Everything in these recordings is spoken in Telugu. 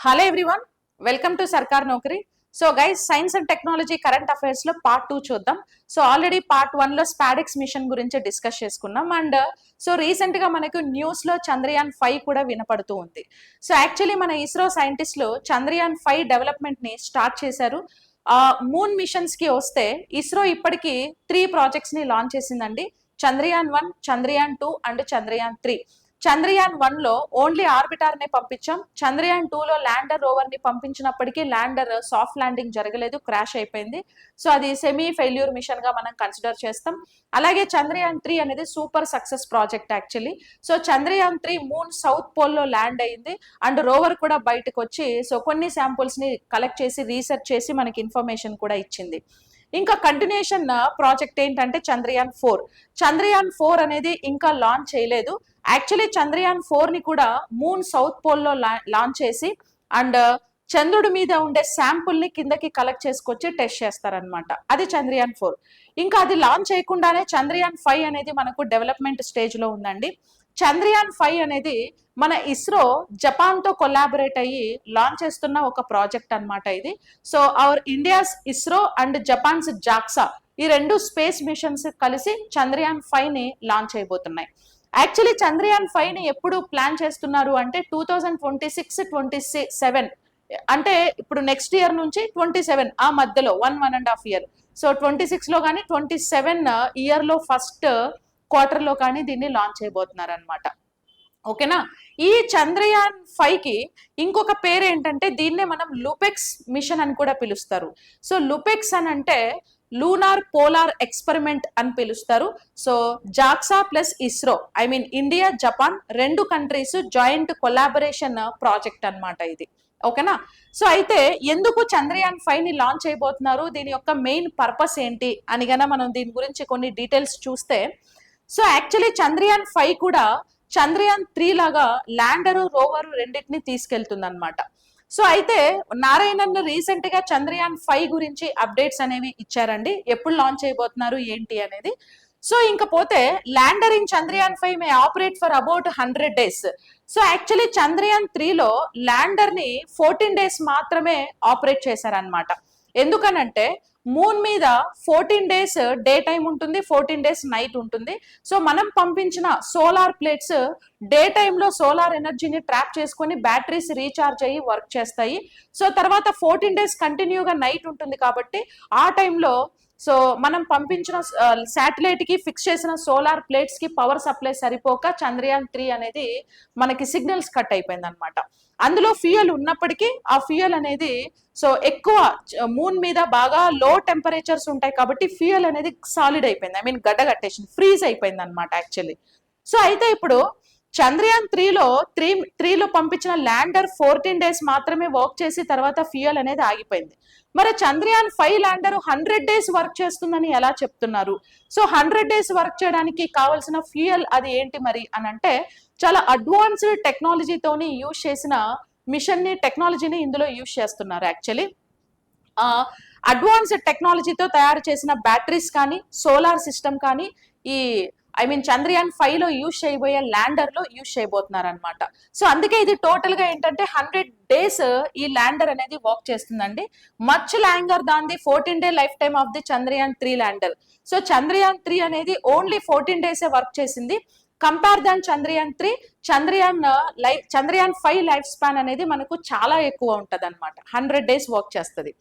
Hello everyone, welcome to Sarkar Naukri. So guys, science and technology current affairs లో పార్ట్ 2 చూద్దాం. సో ఆల్రెడీ పార్ట్ 1 లో స్పాడెక్స్ మిషన్ గురించి డిస్కస్ చేసుకున్నాం. అండ్ సో రీసెంట్ గా మనకు న్యూస్ లో చంద్రయాన్ 5 కూడా వినపడుతూ ఉంది. సో యాక్చువల్లీ మన ఇస్రో సైంటిస్టులు చంద్రయాన్ 5 డెవలప్మెంట్ ని స్టార్ట్ చేశారు. మూన్ మిషన్స్ కి వస్తే ఇస్రో ఇప్పటికి 3 ప్రాజెక్ట్స్ ని లాంచ్ చేసిందండి. చంద్రయాన్ 1, చంద్రయాన్ 2 అండ్ చంద్రయాన్ 3. చంద్రయాన్ 1 లో ఓన్లీ ఆర్బిటార్ నే పంపించాం. చంద్రయాన్ 2 లో ల్యాండర్ రోవర్ ని పంపించినప్పటికీ ల్యాండర్ సాఫ్ట్ ల్యాండింగ్ జరగలేదు, క్రాష్ అయిపోయింది. సో అది సెమీ ఫెయిల్యూర్ మిషన్ గా మనం కన్సిడర్ చేస్తాం. అలాగే చంద్రయాన్ 3 అనేది super success project actually. So Chandrayaan 3 moon south pole లో ల్యాండ్ అయింది అండ్ రోవర్ కూడా బయటకు వచ్చి సో కొన్ని శాంపుల్స్ ని కలెక్ట్ చేసి రీసెర్చ్ చేసి మనకి ఇన్ఫర్మేషన్ కూడా ఇచ్చింది. ఇంకా కంటిన్యూషన్ ప్రాజెక్ట్ ఏంటంటే చంద్రయాన్ 4. చంద్రయాన్ 4 అనేది ఇంకా లాంచ్ చేయలేదు. యాక్చువల్లీ చంద్రయాన్ 4 ని కూడా మూన్ సౌత్ పోల్ లో లాంచ్ చేసి అండ్ చంద్రుడి మీద ఉండే శాంపుల్ ని కిందకి కలెక్ట్ చేసుకొచ్చి టెస్ట్ చేస్తారనమాట. అది చంద్రయాన్ 4. ఇంకా అది లాంచ్ చేయకుండానే చంద్రయాన్ 5 అనేది మనకు డెవలప్మెంట్ స్టేజ్ లో ఉందండి. చంద్రయాన్ 5 అనేది మన ఇస్రో జపాన్ తో కొలాబరేట్ అయ్యి లాంచ్ చేస్తున్న ఒక ప్రాజెక్ట్ అన్నమాట ఇది. So our India's ISRO and Japan's JAXA, ఈ రెండు స్పేస్ మిషన్స్ కలిసి చంద్రయాన్ 5 ని లాంచ్ అయిపోతున్నాయి. యాక్చువల్లీ చంద్రయాన్ 5 ని ఎప్పుడు ప్లాన్ చేస్తున్నారు అంటే 2026-27, అంటే ఇప్పుడు నెక్స్ట్ ఇయర్ నుంచి 27 ఆ మధ్యలో 1.5 year. సో 26 లో కానీ 27 ఇయర్ లో ఫస్ట్ క్వార్టర్ లో కానీ దీన్ని లాంచ్ చేయబోతున్నారు అనమాట. ఓకేనా. ఈ చంద్రయాన్ 5 కి ఇంకొక పేరు ఏంటంటే దీన్నే మనం లూపెక్స్ మిషన్ అని కూడా పిలుస్తారు. సో లూపెక్స్ అని అంటే లూనార్ పోలార్ ఎక్స్పెరిమెంట్ అని పిలుస్తారు. So JAXA plus ISRO, I mean India Japan రెండు కంట్రీస్ జాయింట్ కొలాబరేషన్ ప్రాజెక్ట్ అన్నమాట ఇది. ఓకేనా. సో అయితే ఎందుకు చంద్రయాన్ 5 ని లాంచ్ చేయబోతున్నారు, దీని యొక్క మెయిన్ పర్పస్ ఏంటి అని గన మనం దీని గురించి కొన్ని డీటెయిల్స్ చూస్తే, సో యాక్చువల్లీ చంద్రయాన్ 5 కూడా చంద్రయాన్ 3 లాగా ల్యాండరు రోవరు రెండింటిని తీసుకెళ్తుంది అనమాట. సో అయితే నారాయణన్ రీసెంట్ గా చంద్రయాన్ 5 గురించి అప్డేట్స్ అనేవి ఇచ్చారండి, ఎప్పుడు లాంచ్ చేయబోతున్నారు ఏంటి అనేది. సో ఇంకపోతే lander in Chandrayaan 5 may operate for about 100 days. So actually Chandrayaan 3 లో ల్యాండర్ ని 14 days మాత్రమే ఆపరేట్ చేశారనమాట. ఎందుకనంటే మూన్ మీద 14 days డే టైం ఉంటుంది, 14 days నైట్ ఉంటుంది. సో మనం పంపించిన సోలార్ ప్లేట్స్ డే టైంలో సోలార్ ఎనర్జీని ట్రాప్ చేసుకొని బ్యాటరీస్ రీఛార్జ్ అయ్యి వర్క్ చేస్తాయి. సో తర్వాత 14 days కంటిన్యూగా నైట్ ఉంటుంది కాబట్టి ఆ టైంలో సో మనం పంపించిన శాటిలైట్ కి ఫిక్స్ చేసిన సోలార్ ప్లేట్స్ కి పవర్ సప్లై సరిపోక చంద్రయాన్ 3 అనేది మనకి సిగ్నల్స్ కట్ అయిపోయింది అనమాట. అందులో ఫ్యూయల్ ఉన్నప్పటికీ ఆ ఫ్యూయల్ అనేది సో ఎక్కువ మూన్ మీద బాగా లో టెంపరేచర్స్ ఉంటాయి కాబట్టి ఫ్యూయల్ అనేది సాలిడ్ అయిపోయింది, ఐ మీన్ గడ్డ కట్టేసింది, ఫ్రీజ్ అయిపోయింది అనమాట యాక్చువల్లీ. సో అయితే ఇప్పుడు చంద్రయాన్ 3 లో పంపించిన ల్యాండర్ 14 days మాత్రమే వర్క్ చేసి తర్వాత ఫ్యూయల్ అనేది ఆగిపోయింది. మరి చంద్రయాన్ 5 ల్యాండర్ 100 days వర్క్ చేస్తుందని ఎలా చెప్తున్నారు? సో 100 days వర్క్ చేయడానికి కావాల్సిన ఫ్యూయల్ అది ఏంటి మరి అని అంటే చాలా అడ్వాన్స్డ్ టెక్నాలజీతోని యూజ్ చేసిన మిషన్ ని టెక్నాలజీని ఇందులో యూజ్ చేస్తున్నారు. యాక్చువల్లీ అడ్వాన్స్డ్ టెక్నాలజీతో తయారు చేసిన బ్యాటరీస్ కానీ సోలార్ సిస్టమ్ కానీ ఈ ఐ మీన్ చంద్రయాన్ 5 లో యూజ్ చేయబోయే ల్యాండర్ లో యూజ్ చేయబోతున్నారు అనమాట. సో అందుకే ఇది టోటల్ గా ఏంటంటే 100 days ఈ ల్యాండర్ అనేది వర్క్ చేస్తుందండి. Much longer than the 14 day life time of the Chandrayaan 3 lander. So Chandrayaan 3 అనేది ఓన్లీ 14 days వర్క్ చేసింది. కంపేర్ దాన్ చంద్రయాన్ 3, చంద్రయాన్ 5 లైఫ్ స్పాన్ అనేది మనకు చాలా ఎక్కువ ఉంటది అనమాట, 100 days వర్క్ చేస్తుంది.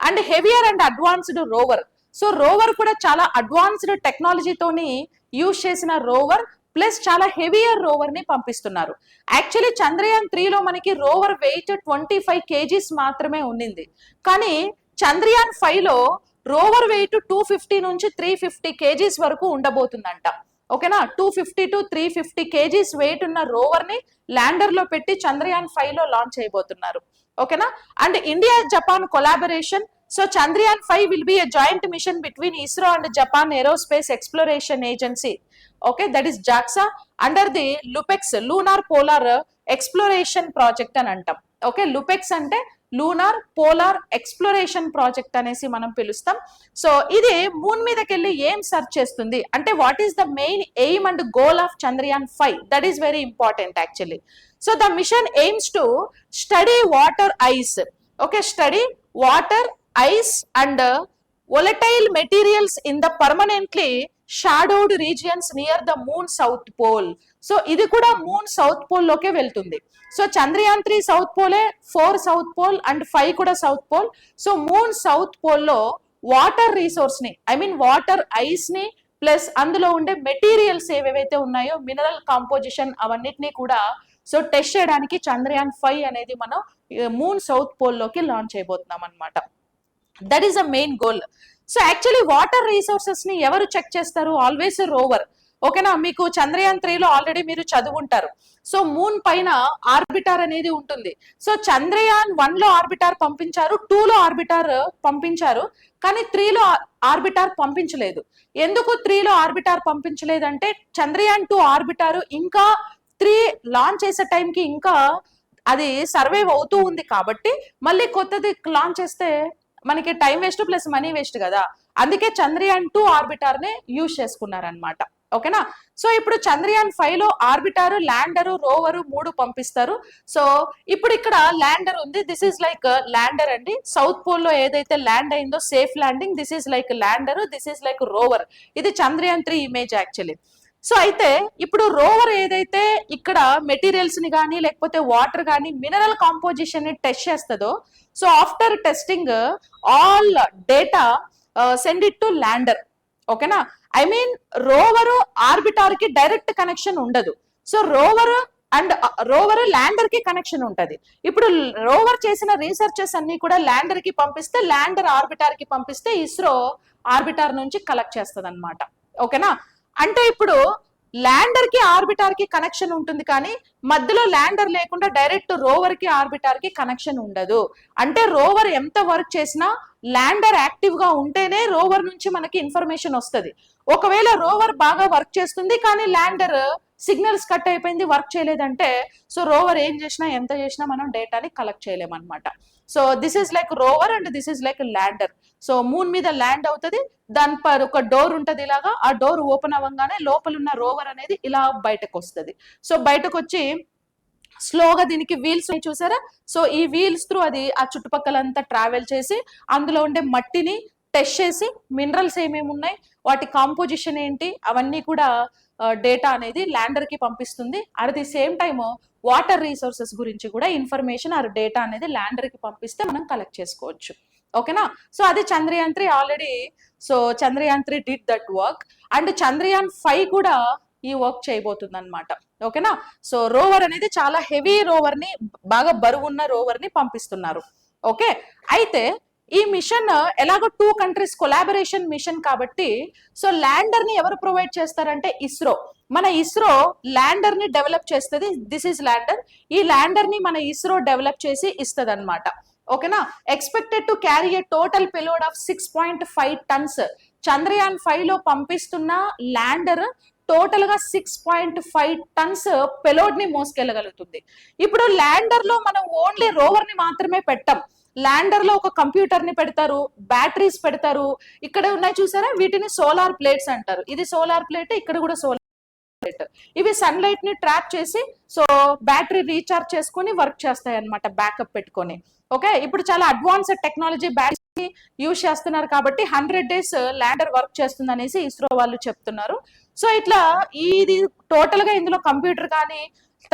And heavier and advanced rover. So rover కూడా చాలా అడ్వాన్స్డ్ టెక్నాలజీతోని యూజ్ చేసిన రోవర్ ప్లస్ చాలా హెవియర్ రోవర్ ని పంపిస్తున్నారు. యాక్చువల్లీ చంద్రయాన్ 3 లో మనకి రోవర్ వెయిట్ 25 kgs మాత్రమే ఉన్నింది, కానీ చంద్రయాన్ 5 లో రోవర్ వెయిట్ 250 నుంచి 350 kgs వరకు ఉండబోతుందంట. ఓకేనా. 250 to 350 kgs వెయిట్ ఉన్న రోవర్ ని ల్యాండర్ లో పెట్టి చంద్రయాన్ 5 లో లాంచ్ చేయబోతున్నారు. ఓకేనా. And India Japan collaboration. So Chandrayaan 5 will be a joint mission between ISRO and Japan Aerospace Exploration Agency. Okay, that is JAXA under the LUPEX, Lunar Polar Exploration Project అని అంటాం. ఓకే, లుపెక్స్ అంటే లూనార్ పోలార్ ఎక్స్ప్లోరేషన్ ప్రాజెక్ట్ అనేసి మనం పిలుస్తాం. సో ఇది మూన్ మీదకి వెళ్ళి ఏం సర్చ్ చేస్తుంది అంటే what is the main aim and goal of Chandrayaan 5, that is very important actually. So the mission aims to study water ice, okay, study water ice and volatile materials in the permanently shadowed regions near the moon south pole. So ఇది కూడా మూన్ సౌత్ పోల్ లోకే వెళ్తుంది. సో చంద్రయాన్ 3 సౌత్ పోలే, 4 సౌత్ పోల్ అండ్ 5 కూడా south pole. So moon south pole లో వాటర్ రిసోర్స్ ని, ఐ మీన్ వాటర్ ఐస్ ని ప్లస్ అందులో ఉండే మెటీరియల్స్ ఏవేవైతే ఉన్నాయో మినరల్ కాంపోజిషన్ అవన్నిటినీ కూడా సో టెస్ట్ చేయడానికి చంద్రయాన్ 5 అనేది మనం మూన్ సౌత్ పోల్ లోకి లాంచ్ చేయబోతున్నాం అనమాట. That is a main goal. So actually water resources ని ఎవరు చెక్ చేస్తారు? Always rover. ఓకేనా, మీకు చంద్రయాన్ 3లో ఆల్రెడీ మీరు చదువుంటారు. సో మూన్ పైన ఆర్బిటార్ అనేది ఉంటుంది. సో చంద్రయాన్ 1లో ఆర్బిటార్ పంపించారు, 2లో ఆర్బిటార్ పంపించారు, కానీ 3లో ఆర్బిటార్ పంపించలేదు. ఎందుకు 3లో ఆర్బిటార్ పంపించలేదంటే చంద్రయాన్ 2 ఆర్బిటార్ ఇంకా 3 లాంచ్ చేసే టైంకి ఇంకా అది సర్వైవ్ అవుతూ ఉంది కాబట్టి మళ్ళీ కొత్తది లాంచ్ చేస్తే మనకి time waste plus money waste కదా, అందుకే చంద్రయాన్ 2 ఆర్బిటార్ నే యూజ్ చేసుకున్నారనమాట. ఓకేనా. సో ఇప్పుడు చంద్రయాన్ 5లో ఆర్బిటార్, ల్యాండరు, రోవరు 3 పంపిస్తారు. సో ఇప్పుడు ఇక్కడ ల్యాండర్ ఉంది, దిస్ ఈజ్ లైక్ ల్యాండర్ అండి. సౌత్ పోల్ లో ఏదైతే ల్యాండ్ అయిందో safe landing, this is like lander, this is like rover. ఇది చంద్రయాన్ 3 ఇమేజ్ యాక్చువల్లీ. సో అయితే ఇప్పుడు రోవర్ ఏదైతే ఇక్కడ మెటీరియల్స్ ని కానీ లేకపోతే వాటర్ కానీ మినరల్ కాంపోజిషన్ ని టెస్ట్ చేస్తుందో, so after testing all data send it to lander. ఓకేనా, ఐ మీన్ రోవర్ ఆర్బిటార్ కి డైరెక్ట్ కనెక్షన్ ఉండదు. సో రోవర్ ల్యాండర్ కి కనెక్షన్ ఉంటది. ఇప్పుడు రోవర్ చేసిన రీసెర్చెస్ అన్ని కూడా ల్యాండర్ కి పంపిస్తే, ల్యాండర్ ఆర్బిటార్ కి పంపిస్తే ఇస్రో ఆర్బిటార్ నుంచి కలెక్ట్ చేస్తుంది అనమాట. ఓకేనా, అంటే ఇప్పుడు ల్యాండర్ కి ఆర్బిటార్ కి కనెక్షన్ ఉంటుంది, కానీ మధ్యలో ల్యాండర్ లేకుండా డైరెక్ట్ రోవర్ కి ఆర్బిటార్ కి కనెక్షన్ ఉండదు. అంటే రోవర్ ఎంత వర్క్ చేసినా ల్యాండర్ యాక్టివ్ గా ఉంటేనే రోవర్ నుంచి మనకి ఇన్ఫర్మేషన్ వస్తుంది. ఒకవేళ రోవర్ బాగా వర్క్ చేస్తుంది కానీ ల్యాండర్ సిగ్నల్స్ కట్ అయిపోయింది, వర్క్ చేయలేదంటే సో రోవర్ ఏం చేసినా ఎంత చేసినా మనం డేటాని కలెక్ట్ చేయలేమన్నమాట. So this is like rover and this is like lander. So moon మీద ల్యాండ్ అవుతుంది, దాని పర్ ఒక డోర్ ఉంటది ఇలాగా, ఆ డోర్ ఓపెన్ అవ్వగానే లోపల ఉన్న రోవర్ అనేది ఇలా బయటకు వస్తుంది. సో బయటకు వచ్చి స్లోగా దీనికి వీల్స్ చూసారా, సో ఈ వీల్స్ త్రూ అది ఆ చుట్టుపక్కలంతా ట్రావెల్ చేసి అందులో ఉండే మట్టిని టెస్ట్ చేసి మినరల్స్ ఏమేమి ఉన్నాయి, వాటి కాంపోజిషన్ ఏంటి, అవన్నీ కూడా డేటా అనేది ల్యాండర్ కి పంపిస్తుంది. At the same time water resources గురించి కూడా ఇన్ఫర్మేషన్ ఆ డేటా అనేది ల్యాండర్ కి పంపిస్తే మనం కలెక్ట్ చేసుకోవచ్చు. ఓకేనా, సో అది Chandrayaan 3 already. So Chandrayaan 3 did that work and Chandrayaan 5 కూడా ఈ వర్క్ చేయబోతుంది అనమాట. ఓకేనా, సో రోవర్ అనేది చాలా హెవీ రోవర్ ని, బాగా బరువున్న రోవర్ ని పంపిస్తున్నారు. ఓకే, అయితే ఈ మిషన్ ఎలాగో 2 కంట్రీస్ కొలాబరేషన్ మిషన్ కాబట్టి సో ల్యాండర్ ని ఎవరు ప్రొవైడ్ చేస్తారంటే ఇస్రో. మన ఇస్రో ల్యాండర్ ని డెవలప్ చేస్తుంది, దిస్ ఈజ్ ల్యాండర్. ఈ ల్యాండర్ ని మన ఇస్రో డెవలప్ చేసి ఇస్తుంది అనమాట. ఓకేనా, expected to carry a total payload of 6.5 tons. Chandrayaan 5లో పంపిస్తున్న ల్యాండర్ టోటల్ గా 6.5 టన్స్ పెలోడ్ ని మోసుకెళ్ళగలుగుతుంది. ఇప్పుడు ల్యాండర్ లో మనం ఓన్లీ రోవర్ ని మాత్రమే పెట్టాం, ల్యాండర్ లో ఒక కంప్యూటర్ ని పెడతారు, బ్యాటరీస్ పెడతారు. ఇక్కడ ఉన్నాయి చూసారా, వీటిని సోలార్ ప్లేట్స్ అంటారు. ఇది సోలార్ ప్లేట్, ఇక్కడ కూడా సోలార్ ప్లేట్. ఇవి సన్ లైట్ ని ట్రాప్ చేసి సో బ్యాటరీ రీఛార్జ్ చేసుకుని వర్క్ చేస్తాయి అనమాట, బ్యాకప్ పెట్టుకొని. ఓకే, ఇప్పుడు చాలా అడ్వాన్స్డ్ టెక్నాలజీ బ్యాటరీ యూజ్ చేస్తున్నారు కాబట్టి 100 days ల్యాండర్ వర్క్ చేస్తుంది అనేసి ఇస్రో వాళ్ళు చెప్తున్నారు. సో ఇట్లా ఇది టోటల్ గా ఇందులో కంప్యూటర్ కానీ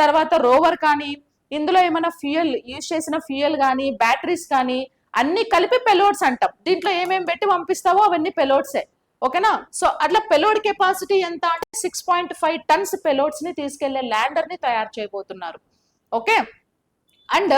తర్వాత రోవర్ కానీ ఇందులో ఏమైనా ఫ్యూయల్ యూజ్ చేసిన ఫ్యూయల్ కానీ బ్యాటరీస్ కానీ అన్ని కలిపి పెలోడ్స్ అంటాం. దీంట్లో ఏమేమి పెట్టి పంపిస్తావో అవన్నీ పెలోడ్సే. ఓకేనా, సో అట్లా పెలోడ్ కెపాసిటీ ఎంత అంటే 6.5 టన్స్ పెలోడ్స్ ని తీసుకెళ్లే ల్యాండర్ ని తయారు చేయబోతున్నారు. ఓకే, అండ్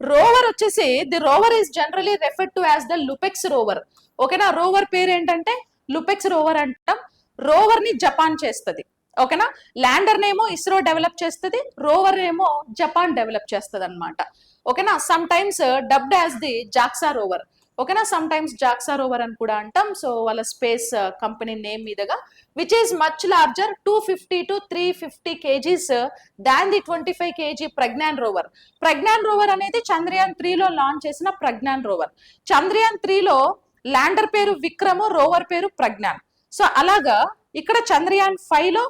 రోవర్ వచ్చేసి the rover is generally referred to as the LUPEX rover. ఓకేనా, రోవర్ పేరు ఏంటంటే లుపెక్స్ రోవర్ అంటాం. రోవర్ ని జపాన్ చేస్తుంది. ఓకేనా, ల్యాండర్ నేమో ఇస్రో డెవలప్ చేస్తుంది, రోవర్ ఏమో జపాన్ డెవలప్ చేస్తుంది అనమాట. ఓకేనా, some times dubbed as the JAXA rover. ఓకేనా. సమ్ టైమ్స్ జాక్సా రోవర్ అని కూడా అంటాం. సో వాళ్ళ స్పేస్ కంపెనీ నేమ్ మీదగా, which is much larger 250 to 350 kgs than the 25 kg Pragyan rover. Pragyan rover అనేది చంద్రయాన్ 3లో లాంచ్ చేసిన ప్రజ్ఞాన్ రోవర్. చంద్రయాన్ 3లో ల్యాండర్ పేరు విక్రమ్, రోవర్ పేరు ప్రజ్ఞాన్. సో అలాగా ఇక్కడ చంద్రయాన్ 5లో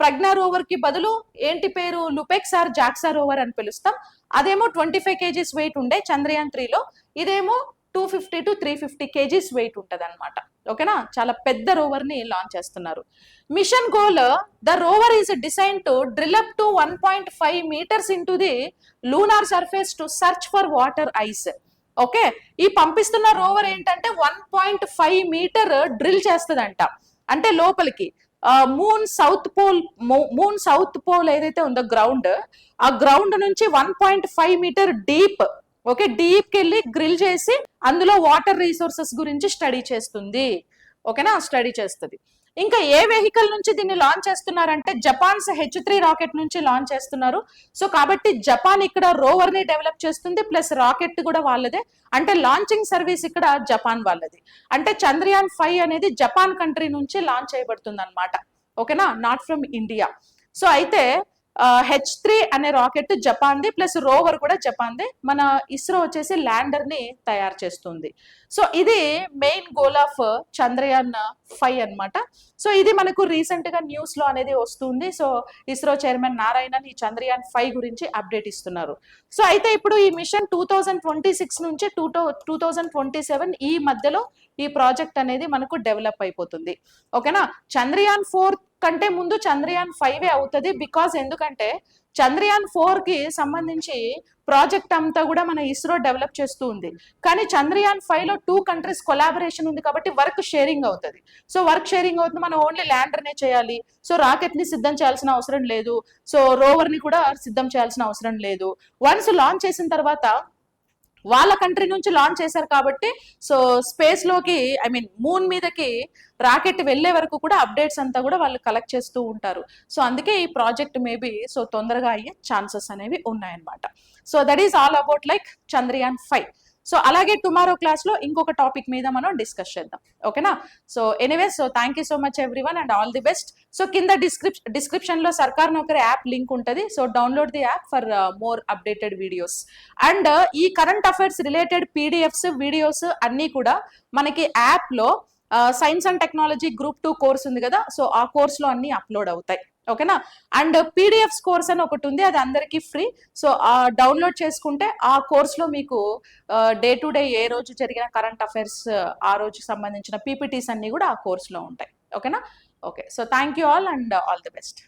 ప్రజ్ఞా రోవర్ కి బదులు ఏంటి పేరు, లుపెక్స్ ఆర్ జాక్సా రోవర్ అని పిలుస్తాం. అదేమో 25 kgs వెయిట్ ఉండే చంద్రయాన్ 3లో, ఇదేమో 250 to 350 kgs వెయిట్ ఉంటది అనమాట. ఓకేనా, చాలా పెద్ద రోవర్ ని లాంచ్ చేస్తున్నారు. Mission goal, the rover is design to drill up to 1.5 meters into the lunar surface to search for water ice. Okay, ఈ పంపిస్తున్న రోవర్ ఏంటంటే 1.5 meter డ్రిల్ చేస్తుందంట. అంటే లోపలికి మూన్ సౌత్ పోల్ ఏదైతే ఉందో గ్రౌండ్, ఆ గ్రౌండ్ నుంచి 1.5 meter డీప్, ఓకే, డీప్ కి వెళ్ళి గ్రిల్ చేసి అందులో వాటర్ రిసోర్సెస్ గురించి స్టడీ చేస్తుంది. ఓకేనా, స్టడీ చేస్తుంది. ఇంకా ఏ వెహికల్ నుంచి దీన్ని లాంచ్ చేస్తున్నారంటే జపాన్స్ H3 రాకెట్ నుంచి లాంచ్ చేస్తున్నారు. సో కాబట్టి జపాన్ ఇక్కడ రోవర్ ని డెవలప్ చేస్తుంది, ప్లస్ రాకెట్ కూడా వాళ్ళదే. అంటే లాంచింగ్ సర్వీస్ ఇక్కడ జపాన్ వాళ్ళది. అంటే చంద్రయాన్ 5 అనేది జపాన్ కంట్రీ నుంచి లాంచ్ చేయబడుతుంది అనమాట. ఓకేనా, నాట్ ఫ్రమ్ ఇండియా. సో అయితే H3 అనే రాకెట్ జపాన్ది, ప్లస్ రోవర్ కూడా జపాన్ది. మన ఇస్రో వచ్చేసి ల్యాండర్ ని తయారు చేస్తుంది. సో ఇది మెయిన్ గోల్ ఆఫ్ చంద్రయాన్ 5 అన్నమాట. సో ఇది మనకు రీసెంట్ గా న్యూస్ లో అనేది వస్తుంది. సో ఇస్రో చైర్మన్ నారాయణన్ ఈ చంద్రయాన్ 5 గురించి అప్డేట్ ఇస్తున్నారు. సో అయితే ఇప్పుడు ఈ మిషన్ 2026 నుంచి 2027 ఈ మధ్యలో ఈ ప్రాజెక్ట్ అనేది మనకు డెవలప్ అయిపోతుంది. ఓకేనా, చంద్రయాన్ 4 కంటే ముందు చంద్రయాన్ 5 అవుతుంది. బికాస్ ఎందుకంటే చంద్రయాన్ 4 కి సంబంధించి ప్రాజెక్ట్ అంతా కూడా మన ఇస్రో డెవలప్ చేస్తూ ఉంది. కానీ చంద్రయాన్ 5 లో 2 countries కొలాబరేషన్ ఉంది కాబట్టి వర్క్ షేరింగ్ అవుతుంది. సో వర్క్ షేరింగ్ అవుతుంది, మనం ఓన్లీ ల్యాండర్ నే చేయాలి. సో రాకెట్ ని సిద్ధం చేయాల్సిన అవసరం లేదు. సో రోవర్ ని కూడా సిద్ధం చేయాల్సిన అవసరం లేదు. వన్స్ లాంచ్ చేసిన తర్వాత వాళ్ళ కంట్రీ నుంచి లాంచ్ చేశారు కాబట్టి సో స్పేస్ లోకి, ఐ మీన్ మూన్ మీదకి రాకెట్ వెళ్లే వరకు కూడా అప్డేట్స్ అంతా కూడా వాళ్ళు కలెక్ట్ చేస్తూ ఉంటారు. సో అందుకే ఈ ప్రాజెక్ట్ మేబీ సో తొందరగా అయ్యే ఛాన్సెస్ అనేవి ఉన్నాయన్నమాట. So that is all about like Chandrayaan 5. So అలాగే టుమారో క్లాస్ లో ఇంకొక టాపిక్ మీద మనం డిస్కస్ చేద్దాం. ఓకేనా. So anyways, so thank you so much everyone and all the best. So కింద డిస్క్రిప్షన్ లో సర్కార్ నౌకరీ యాప్ లింక్ ఉంటుంది. So download the app for more updated videos. And ఈ current affairs related PDFs, videos అన్ని కూడా మనకి యాప్ లో science and technology group 2 course ఉంది కదా, సో ఆ కోర్స్ లో అన్ని అప్లోడ్ అవుతాయి. ఓకేనా. అండ్ పీడిఎఫ్స్ కోర్స్ అని ఒకటి ఉంది, అది అందరికీ ఫ్రీ. సో డౌన్లోడ్ చేసుకుంటే ఆ కోర్స్ లో మీకు డే టు డే ఏ రోజు జరిగిన కరెంట్ అఫైర్స్, ఆ రోజు సంబంధించిన పీపీటీస్ అన్ని కూడా ఆ కోర్స్ లో ఉంటాయి. ఓకేనా. Okay, so thank you all and all the best.